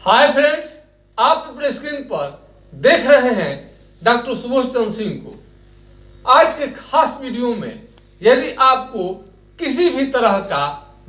Hi friends, आप अपने screen पर देख रहे हैं डॉक्टर सुबोध चंद्र सिंह को। आज के खास वीडियो में यदि आपको किसी भी तरह का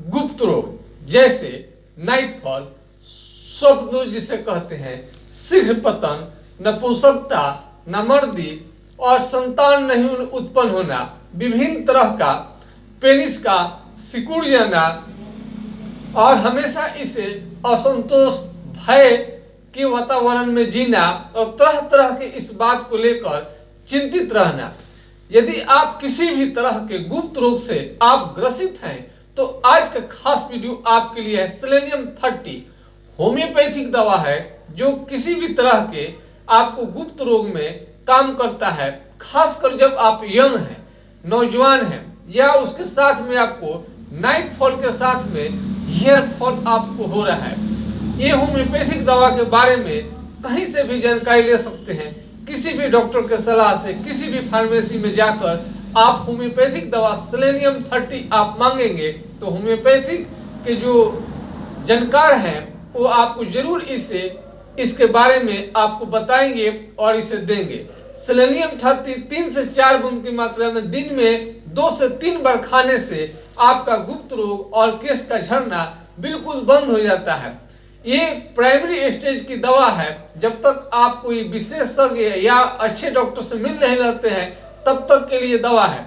गुप्त रोग जैसे नाइटफॉल, स्वप्न जिसे कहते हैं, शीघ्र पतन, नपुंसकता, नामर्दी और संतान नहीं उत्पन्न होना, विभिन्न तरह का पेनिस का सिकुड़ जाना और हमेशा इसे असंतोष, भय के वातावरण में जीना और तरह तरह के इस बात को लेकर चिंतित रहना, यदि आप किसी भी तरह के गुप्त रोग से आप ग्रसित हैं तो आज का खास वीडियो आपके लिए है। सेलेनियम 30 होम्योपैथिक दवा है जो किसी भी तरह के आपको गुप्त रोग में काम करता है, खासकर जब आप यंग हैं, नौजवान हैं, या उसके साथ में आपको नाइट फॉल के साथ में हेयर फॉल आपको हो रहा है। ये होम्योपैथिक दवा के बारे में कहीं से भी जानकारी ले सकते हैं, किसी भी डॉक्टर के सलाह से, किसी भी फार्मेसी में जाकर आप होम्योपैथिक दवा सेलेनियम 30 आप मांगेंगे तो होम्योपैथिक के जो जानकार हैं वो आपको जरूर इसके बारे में आपको बताएंगे और इसे देंगे। सेलेनियम 30 3 से 4 बूंद की मात्रा में दिन में 2 से 3 बार खाने से आपका गुप्त रोग और केस का झड़ना बिल्कुल बंद हो जाता है। ये प्राइमरी स्टेज की दवा है। जब तक आप कोई विशेषज्ञ या अच्छे डॉक्टर से मिल नहीं रहते हैं तब तक के लिए दवा है।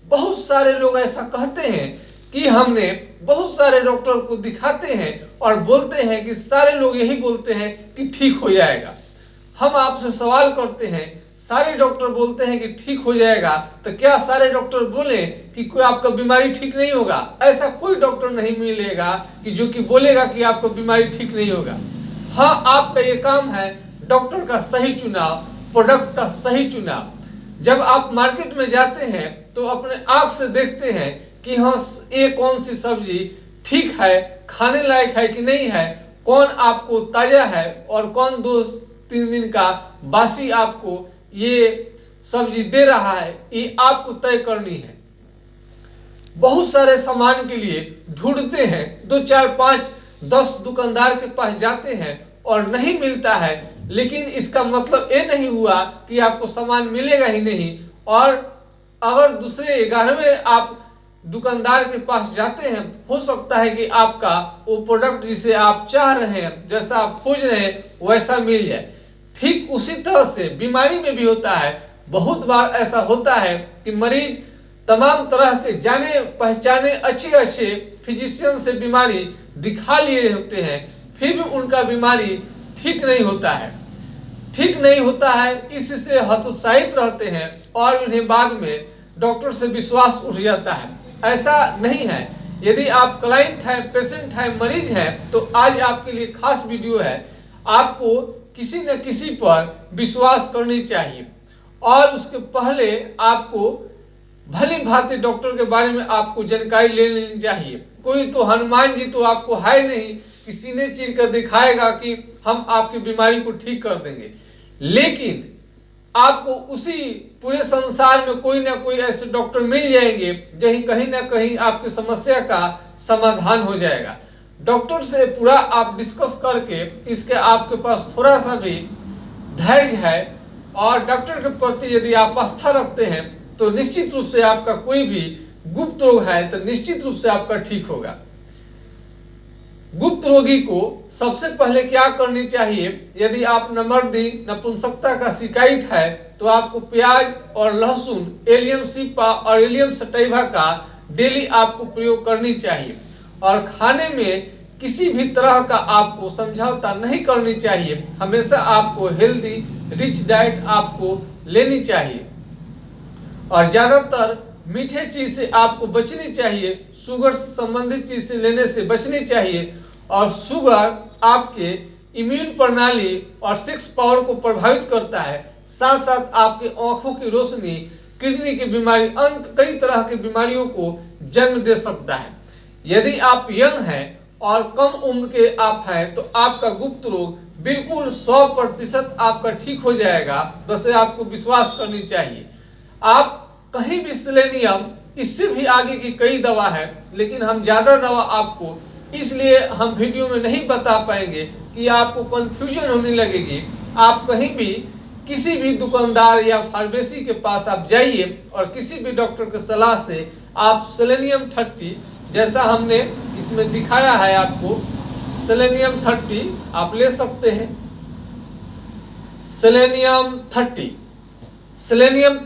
बहुत सारे लोग ऐसा कहते हैं कि हमने बहुत सारे डॉक्टर को दिखाते हैं और बोलते हैं कि सारे लोग यही बोलते हैं कि ठीक हो जाएगा। हम आपसे सवाल करते हैं, सारे डॉक्टर बोलते हैं कि ठीक हो जाएगा, तो क्या सारे डॉक्टर बोले कि कोई आपका बीमारी ठीक नहीं होगा? ऐसा कोई डॉक्टर नहीं मिलेगा कि जो कि बोलेगा कि आपको बीमारी ठीक नहीं होगा। हाँ, आपका ये काम है डॉक्टर का सही चुनाव, प्रोडक्ट का सही चुनाव। जब आप मार्केट में जाते हैं तो अपने आँख से देखते हैं कि हाँ, ये कौन सी सब्जी ठीक है, खाने लायक है कि नहीं है, कौन आपको ताजा है और कौन 2-3 दिन का बासी आपको ये सब्जी दे रहा है, ये आपको तय करनी है। बहुत सारे सामान के लिए ढूंढते हैं, 2, 4, 5, 10 दुकानदार के पास जाते हैं और नहीं मिलता है, लेकिन इसका मतलब ये नहीं हुआ कि आपको सामान मिलेगा ही नहीं। और अगर दूसरे 11वें आप दुकानदार के पास जाते हैं, हो सकता है कि आपका वो प्रोडक्ट जिसे आप चाह रहे हैं, जैसा आप खोज रहे हैं, वैसा मिल जाए। ठीक उसी तरह से बीमारी में भी होता है। बहुत बार ऐसा होता है कि मरीज तमाम तरह के जाने पहचाने अच्छे फिजिशियन से बीमारी दिखा लिए होते हैं, फिर भी उनका बीमारी ठीक नहीं होता है। इससे हतोत्साहित रहते हैं और उन्हें बाद में डॉक्टर से विश्वास उठ जाता है। ऐसा नहीं है। यदि आप क्लाइंट हैं, पेशेंट हैं, मरीज हैं, तो आज आपके लिए खास वीडियो है। आपको किसी न किसी पर विश्वास करनी चाहिए और उसके पहले आपको भली भांति डॉक्टर के बारे में आपको जानकारी ले लेनी चाहिए। कोई तो हनुमान जी तो आपको है नहीं कि सीने चीर कर दिखाएगा कि हम आपकी बीमारी को ठीक कर देंगे, लेकिन आपको उसी पूरे संसार में कोई ना कोई ऐसे डॉक्टर मिल जाएंगे जहीं कहीं ना कहीं आपकी समस्या का समाधान हो जाएगा। डॉक्टर से पूरा आप डिस्कस करके इसके आपके पास थोड़ा सा भी धैर्य है और डॉक्टर के प्रति यदि आप आस्था रखते हैं तो निश्चित रूप से आपका कोई भी गुप्त रोग है तो निश्चित रूप से आपका ठीक होगा। गुप्त रोगी को सबसे पहले क्या करनी चाहिए? यदि आप नामर्दी, नपुंसकता का शिकायत है तो आपको प्याज और लहसुन, एलियम सीपा और एलियम सटैवा का डेली आपको प्रयोग करनी चाहिए और खाने में किसी भी तरह का आपको समझौता नहीं करनी चाहिए। हमेशा आपको हेल्दी रिच डाइट आपको लेनी चाहिए और ज़्यादातर मीठे चीज़ से आपको बचनी चाहिए। शुगर से संबंधित चीज़ से लेने से बचनी चाहिए और शुगर आपके इम्यून प्रणाली और सेक्स पावर को प्रभावित करता है। साथ साथ आपके आँखों की रोशनी, किडनी की बीमारी, कई तरह की बीमारियों को जन्म दे सकता है। यदि आप यंग हैं और कम उम्र के आप हैं तो आपका गुप्त रोग बिल्कुल 100% आपका ठीक हो जाएगा। बस आपको विश्वास करनी चाहिए। आप कहीं भी सेलेनियम, इससे भी आगे की कई दवा है, लेकिन हम ज़्यादा दवा आपको इसलिए हम वीडियो में नहीं बता पाएंगे कि आपको कंफ्यूजन होने लगेगी। आप कहीं भी किसी भी दुकानदार या फार्मेसी के पास आप जाइए और किसी भी डॉक्टर की सलाह से आप सेलेनियम 30, जैसा हमने इसमें दिखाया है आपको, सेलेनियम 30 आप ले सकते हैं। सेलेनियम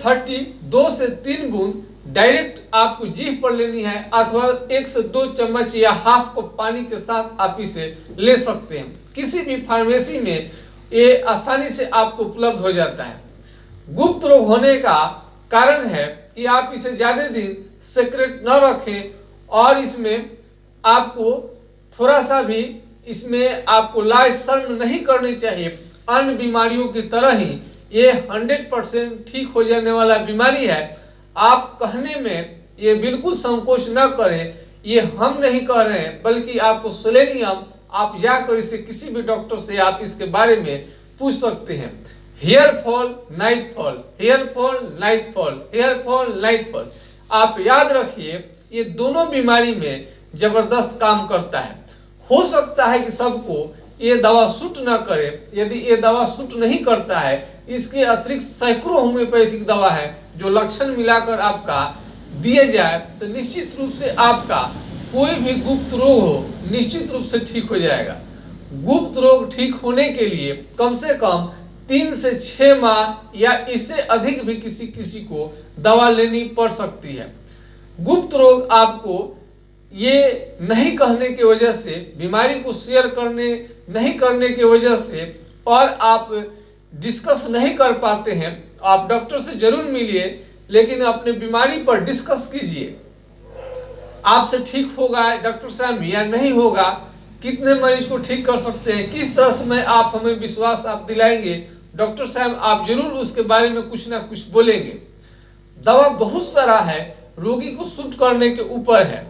30 2 से 3 बूंद डायरेक्ट आपको जीभ पर लेनी है, अथवा 1 से 2 चम्मच या हाफ कप पानी के साथ आप इसे ले सकते हैं। किसी भी फार्मेसी में ये आसानी से आपको उपलब्ध हो जाता है। गुप्त रोग होने का कारण है कि आप इसे ज्यादा दिन सीक्रेट न रखें और इसमें आपको थोड़ा सा भी इसमें आपको लाज शर्म नहीं करनी चाहिए। अन्य बीमारियों की तरह ही ये 100% ठीक हो जाने वाला बीमारी है। आप कहने में ये बिल्कुल संकोच न करें, ये हम नहीं कह रहे हैं, बल्कि आपको सेलेनियम आप जाकर इसे किसी भी डॉक्टर से आप इसके बारे में पूछ सकते हैं। Hair fall, night fall, hair fall, night fall, hair fall, night fall, आप याद रखिए ये दोनों बीमारी में जबरदस्त काम करता है। हो सकता है कि सबको ये दवा सूट ना करे। यदि ये दवा सूट नहीं करता है, इसके अतिरिक्त सैकड़ों होम्योपैथिक दवा है जो लक्षण मिलाकर आपका दिए जाए तो निश्चित रूप से आपका कोई भी गुप्त रोग हो निश्चित रूप से ठीक हो जाएगा। गुप्त रोग ठीक होने के लिए कम से कम 3 से 6 माह या इससे अधिक भी किसी को दवा लेनी पड़ सकती है। गुप्त रोग आपको ये नहीं कहने की वजह से, बीमारी को शेयर करने नहीं करने की वजह से, और आप डिस्कस नहीं कर पाते हैं, आप डॉक्टर से जरूर मिलिए, लेकिन अपने बीमारी पर डिस्कस कीजिए। आपसे ठीक होगा डॉक्टर साहब या नहीं होगा, कितने मरीज को ठीक कर सकते हैं, किस तरह से मैं आप हमें विश्वास आप दिलाएंगे डॉक्टर साहब, आप जरूर उसके बारे में कुछ ना कुछ बोलेंगे। दवा बहुत सारा है, रोगी को सूट करने के ऊपर है।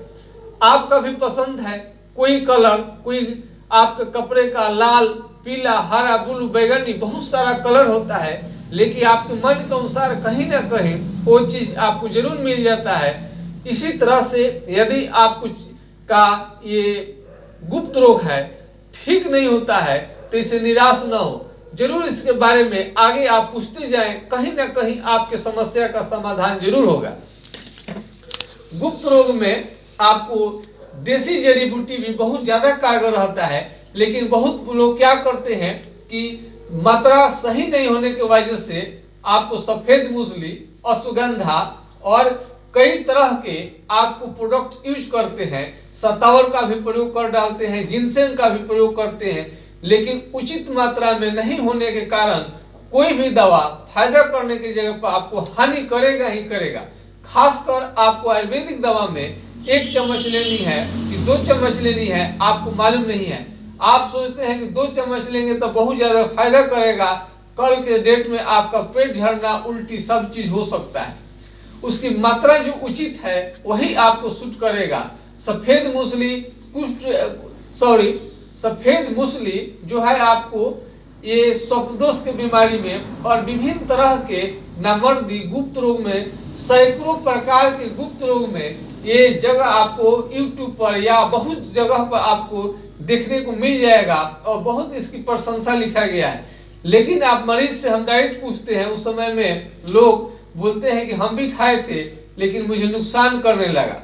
आपका भी पसंद है कोई कलर, कोई आपके कपड़े का लाल, पीला, हरा, ब्लू, बैगनी, बहुत सारा कलर होता है, लेकिन आपके मन के अनुसार कहीं ना कहीं वो चीज आपको जरूर मिल जाता है। इसी तरह से यदि आपको का ये गुप्त रोग है ठीक नहीं होता है तो इसे निराश न हो, जरूर इसके बारे में आगे आप पूछते जाएं, कहीं ना कहीं आपके समस्या का समाधान जरूर होगा। गुप्त रोग में आपको देसी जड़ी बूटी भी बहुत ज्यादा कारगर रहता है, लेकिन बहुत लोग क्या करते हैं कि मात्रा सही नहीं होने की वजह से आपको सफेद मूसली, अश्वगंधा और कई तरह के आपको प्रोडक्ट यूज करते हैं। सतावर का भी प्रयोग कर डालते हैं, जिनसेन का भी प्रयोग करते हैं, लेकिन उचित मात्रा में नहीं होने के कारण कोई भी दवा फायदा करने की जगह पर आपको हानि करेगा ही करेगा। खासकर आपको आयुर्वेदिक दवा में 1 चम्मच लेनी है कि 2 चम्मच लेनी है आपको मालूम नहीं है। आप सोचते हैं कि 2 चम्मच लेंगे तो बहुत ज्यादा फायदा करेगा, कल के डेट में आपका पेट झड़ना, उल्टी सब चीज हो सकता है। उसकी मात्रा जो उचित है वही आपको सूट करेगा। सफेद मूसली जो है आपको ये स्वप्नदोष के बीमारी में और विभिन्न तरह के नामर्दी गुप्त रोग में, सैकड़ों प्रकार के गुप्त रोग में ये जगह आपको YouTube पर या बहुत जगह पर आपको देखने को मिल जाएगा और बहुत इसकी प्रशंसा लिखा गया है। लेकिन आप मरीज से हम डायरेक्ट पूछते हैं, उस समय में लोग बोलते हैं कि हम भी खाए थे लेकिन मुझे नुकसान करने लगा।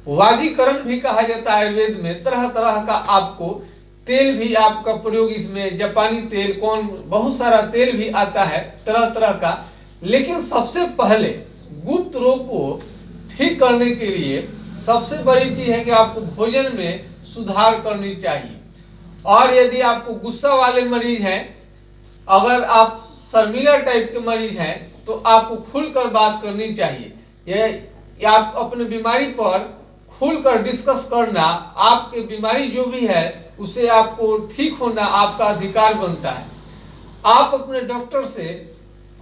वाजीकरण भी कहा जाता है आयुर्वेद में, तरह तरह का आपको तेल भी आपका प्रयोग, इसमें जापानी तेल, कौन बहुत सारा तेल भी आता है तरह तरह का। लेकिन सबसे पहले गुप्त रोग को ठीक करने के लिए सबसे बड़ी चीज है कि आपको भोजन में सुधार करनी चाहिए। और यदि आपको गुस्सा वाले मरीज हैं, अगर आप शर्मिला टाइप के मरीज हैं, तो आपको खुलकर बात करनी चाहिए। यह आप अपने बीमारी पर खुलकर डिस्कस करना, आपके बीमारी जो भी है उसे आपको ठीक होना आपका अधिकार बनता है। आप अपने डॉक्टर से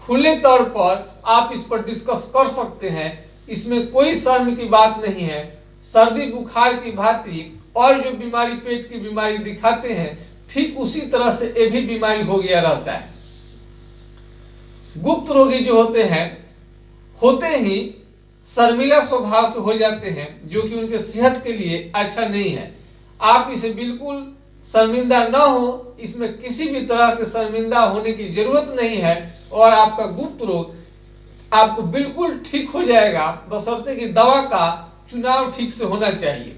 खुले तौर पर आप इस पर डिस्कस कर सकते हैं, इसमें कोई शर्म की बात नहीं है। सर्दी बुखार की भांति और जो बीमारी पेट की बीमारी दिखाते हैं, ठीक उसी तरह से ये भी बीमारी हो गया रहता है। गुप्त रोगी जो होते ही शर्मिला स्वभाव के हो जाते हैं, जो कि उनके सेहत के लिए अच्छा नहीं है। आप इसे बिल्कुल शर्मिंदा न हो, इसमें किसी भी तरह के शर्मिंदा होने की जरूरत नहीं है और आपका गुप्त रोग आपको बिल्कुल ठीक हो जाएगा, बशर्ते कि दवा का चुनाव ठीक से होना चाहिए।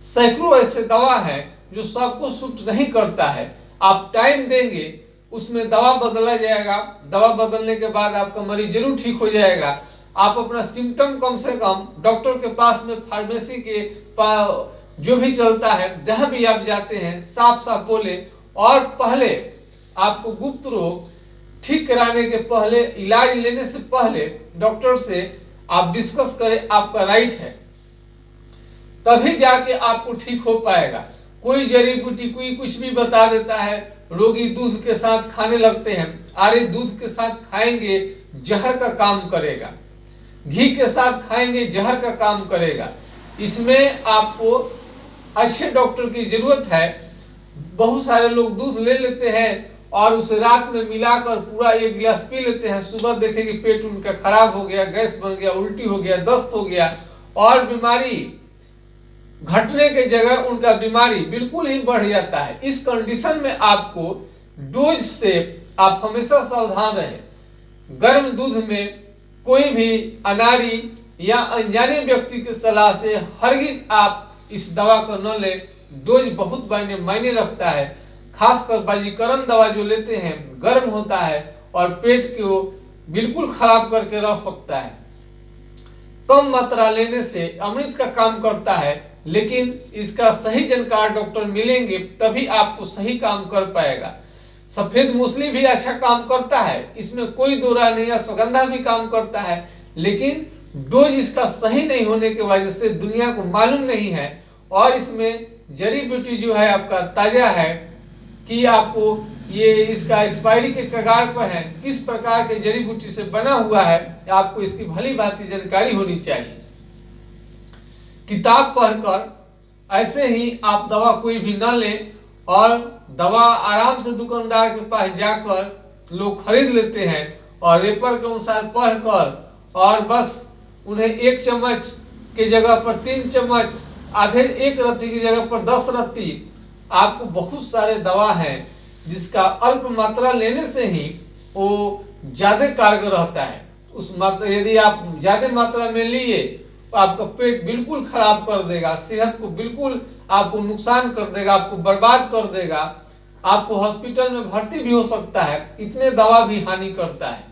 सैकड़ों ऐसे दवा है जो सबको सूट नहीं करता है, आप टाइम देंगे उसमें दवा बदला जाएगा, दवा बदलने के बाद आपका मरीज जरूर ठीक हो जाएगा। आप अपना सिम्टम कम से कम डॉक्टर के पास में, फार्मेसी के पास जो भी चलता है, जहां भी आप जाते हैं, साफ साफ बोले। और पहले आपको गुप्त रोग ठीक कराने के पहले, इलाज लेने से पहले डॉक्टर से आप डिस्कस करें, आपका राइट है, तभी जाके आपको ठीक हो पाएगा। कोई जड़ी बूटी कोई कुछ भी बता देता है, रोगी दूध के साथ खाने लगते हैं, अरे दूध के साथ खाएंगे जहर का काम करेगा, घी के साथ खाएंगे जहर का काम करेगा। इसमें आपको अच्छे डॉक्टर की जरूरत है। बहुत सारे लोग दूध ले लेते हैं और उसे रात में मिलाकर पूरा एक गिलास पी लेते हैं, सुबह देखेंगे पेट उनका खराब हो गया, गैस बन गया, उल्टी हो गया, दस्त हो गया और बीमारी घटने की जगह उनका बीमारी बिल्कुल ही बढ़ जाता है। इस कंडीशन में आपको डोज से आप हमेशा सावधान रहें। गर्म दूध में कोई भी अनाड़ी या अनजाने व्यक्ति की सलाह से हरगिज आप इस दवा को न लें। डोज बहुत मायने रखता है, खासकर बाजीकरण दवा जो लेते हैं, गर्म होता है और पेट को बिल्कुल खराब करके रख सकता है। कम मात्रा लेने से अमृत का काम करता है, लेकिन इसका सही जानकार डॉक्टर मिलेंगे तभी आपको सही काम कर पाएगा। सफेद मूसली भी अच्छा काम करता है, इसमें कोई दो राय नहीं है, सुगंधा भी काम करता है, लेकिन डोज इसका सही नहीं होने की वजह से दुनिया को मालूम नहीं है। और इसमें जड़ी बूटी जो है आपका ताजा है कि आपको ये इसका एक्सपायरी के कगार पर है, किस प्रकार के जड़ी बूटी से बना हुआ है, आपको इसकी भली भांति जानकारी होनी चाहिए। किताब पढ़कर ऐसे ही आप दवा कोई भी न लें और दवा आराम से दुकानदार के पास जाकर लोग खरीद लेते हैं और रेपर के अनुसार पढ़कर और बस उन्हें 1 चम्मच की जगह पर 3 चम्मच, आधे 1 रत्ती की जगह पर 10 रत्ती। आपको बहुत सारे दवा है जिसका अल्प मात्रा लेने से ही वो ज्यादा कारगर रहता है। उस मात्रा यदि आप ज्यादा मात्रा में लिए तो आपका पेट बिल्कुल खराब कर देगा, सेहत को बिल्कुल आपको नुकसान कर देगा, आपको बर्बाद कर देगा, आपको हॉस्पिटल में भर्ती भी हो सकता है। इतने दवा भी हानि करता है।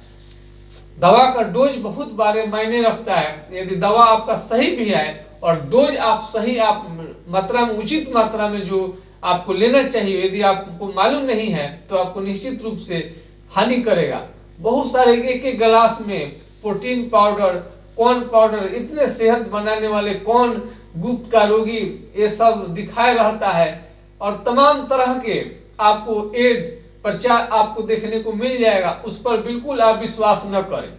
दवा का डोज बहुत बारे मायने रखता है। यदि दवा आपका सही भी है और डोज आप सही आप मात्रा में, उचित मात्रा में जो आपको लेना चाहिए, यदि आपको मालूम नहीं है तो आपको निश्चित रूप से हानि करेगा। बहुत सारे एक गिलास में प्रोटीन पाउडर, कॉर्न पाउडर, इतने सेहत बनाने वाले कौन गुप्त का रोगी ये सब दिखाए रहता है और तमाम तरह के आपको एड प्रचार आपको देखने को मिल जाएगा। उस पर बिल्कुल आप विश्वास न करें,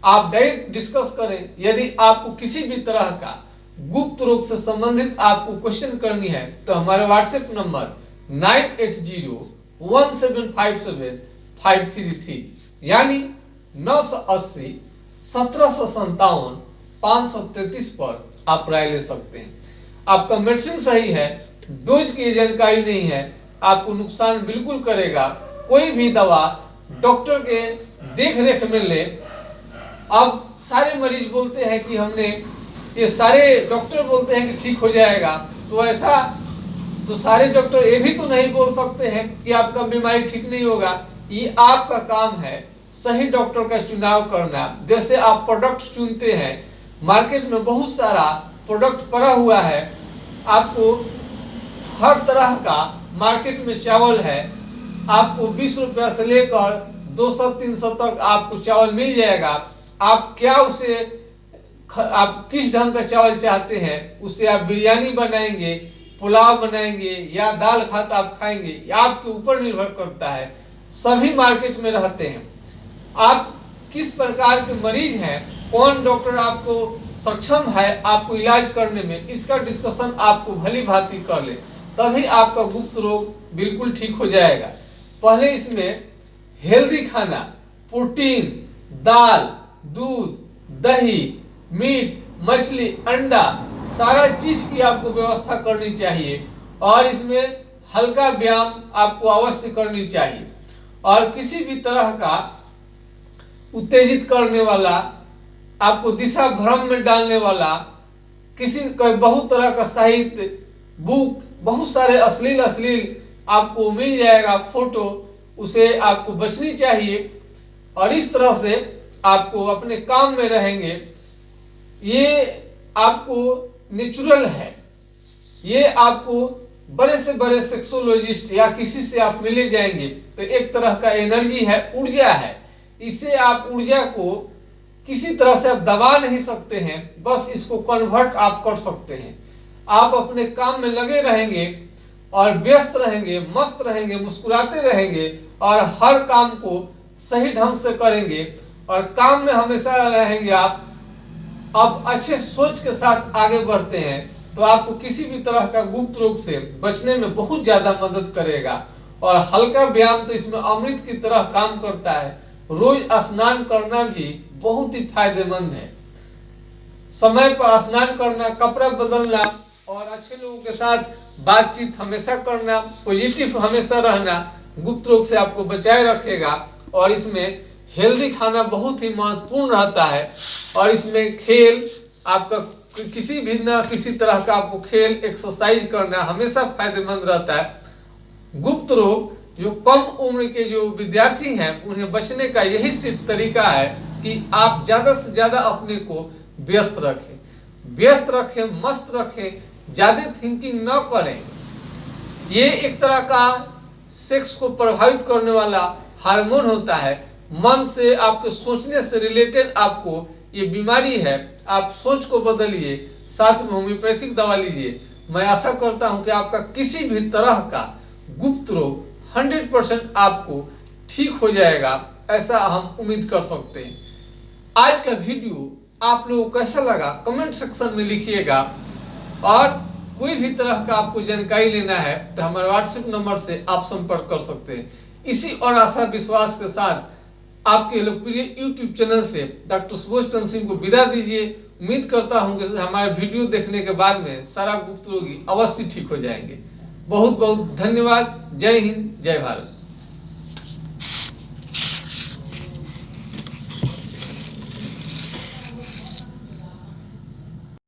आप डायरेक्ट डिस्कस करें। यदि आपको किसी भी तरह का गुप्त रोग से संबंधित आपको क्वेश्चन करनी है तो हमारे व्हाट्सएप नंबर 9801757533 यानी 980 1757 533 पर आप राय ले सकते हैं। आपका मेडिसिन सही है, डोज की जानकारी नहीं है, आपको नुकसान बिल्कुल करेगा। कोई भी दवा डॉक्टर के देख रेख में ले। अब सारे मरीज बोलते हैं कि हमने, ये सारे डॉक्टर बोलते हैं कि ठीक हो जाएगा, तो ऐसा तो सारे डॉक्टर ये भी तो नहीं बोल सकते हैं कि आपका बीमारी ठीक नहीं होगा। ये आपका काम है सही डॉक्टर का चुनाव करना। जैसे आप प्रोडक्ट चुनते हैं, मार्केट में बहुत सारा प्रोडक्ट पड़ा हुआ है, आपको हर तरह का मार्केट में चावल है, आपको 20 रुपया से लेकर 200-300 तक आपको चावल मिल जाएगा। आप क्या उसे, आप किस ढंग का चावल चाहते हैं, उससे आप बिरयानी बनाएंगे, पुलाव बनाएंगे या दाल भात आप खाएंगे, ये आपके ऊपर निर्भर करता है। सभी मार्केट में रहते हैं। आप किस प्रकार के मरीज हैं, कौन डॉक्टर आपको सक्षम है आपको इलाज करने में, इसका डिस्कशन आपको भली भांति कर ले, तभी आपका गुप्त रोग बिल्कुल ठीक हो जाएगा। पहले इसमें हेल्दी खाना, प्रोटीन, दाल, दूध, दही, मीट, मछली, अंडा, सारा चीज की आपको व्यवस्था करनी चाहिए और इसमें हल्का व्यायाम आपको अवश्य करनी चाहिए। और किसी भी तरह का उत्तेजित करने वाला, आपको दिशा भ्रम में डालने वाला किसी का बहुत तरह का साहित्य, बुक, बहुत सारे अश्लील आपको मिल जाएगा फोटो, उसे आपको बचनी चाहिए। और इस तरह से आपको अपने काम में रहेंगे। ये आपको नेचुरल है। ये आपको बड़े से बड़े सेक्सोलॉजिस्ट या किसी से आप मिले जाएंगे तो एक तरह का एनर्जी है, ऊर्जा है। इसे आप ऊर्जा को किसी तरह से आप दबा नहीं सकते हैं, बस इसको कन्वर्ट आप कर सकते हैं। आप अपने काम में लगे रहेंगे और व्यस्त रहेंगे, मस्त रहेंगे, मुस्कुराते रहेंगे और हर काम को सही ढंग से करेंगे और काम में हमेशा रहेंगे। आप अब अच्छे सोच के साथ आगे बढ़ते हैं तो आपको किसी भी तरह का गुप्त रोग से बचने में बहुत ज्यादा मदद करेगा। और हल्का व्यायाम तो इसमें अमृत की तरह काम करता है। रोज स्नान करना भी बहुत ही फायदेमंद है। समय पर स्नान करना, कपड़ा बदलना और अच्छे लोगों के साथ बातचीत हमेशा करना, पॉजिटिव हमेशा रहना गुप्त रोग से आपको बचाए रखेगा। और इसमें हेल्दी खाना बहुत ही महत्वपूर्ण रहता है। और इसमें खेल, आपका किसी भी ना किसी तरह का आपको खेल, एक्सरसाइज करना हमेशा फायदेमंद रहता है। गुप्त रोग जो कम उम्र के जो विद्यार्थी हैं उन्हें बचने का यही सिर्फ तरीका है कि आप ज्यादा से ज्यादा अपने को व्यस्त रखें, मस्त रखें, ज्यादा थिंकिंग न करें। ये एक तरह का सेक्स को प्रभावित करने वाला हार्मोन होता है। मन से, आपके सोचने से रिलेटेड आपको ये बीमारी है। आप सोच को बदलिए, साथ में होम्योपैथिक दवा लीजिए। मैं आशा करता हूं कि आपका किसी भी तरह का गुप्त रोग 100% आपको ठीक हो जाएगा, ऐसा हम उम्मीद कर सकते हैं। आज का वीडियो आप लोगों को कैसा लगा कमेंट सेक्शन में लिखिएगा। और कोई भी तरह का आपको जानकारी लेना है तो हमारे व्हाट्सएप नंबर से आप संपर्क कर सकते हैं। इसी और आशा विश्वास के साथ आपके लोकप्रिय YouTube चैनल से डॉक्टर सुबोध चंद्र सिंह को विदा दीजिए। उम्मीद करता हूं कि हमारे वीडियो देखने के बाद में सारा गुप्त रोगी अवश्य ठीक हो जाएंगे। बहुत बहुत धन्यवाद। जय हिंद, जय भारत।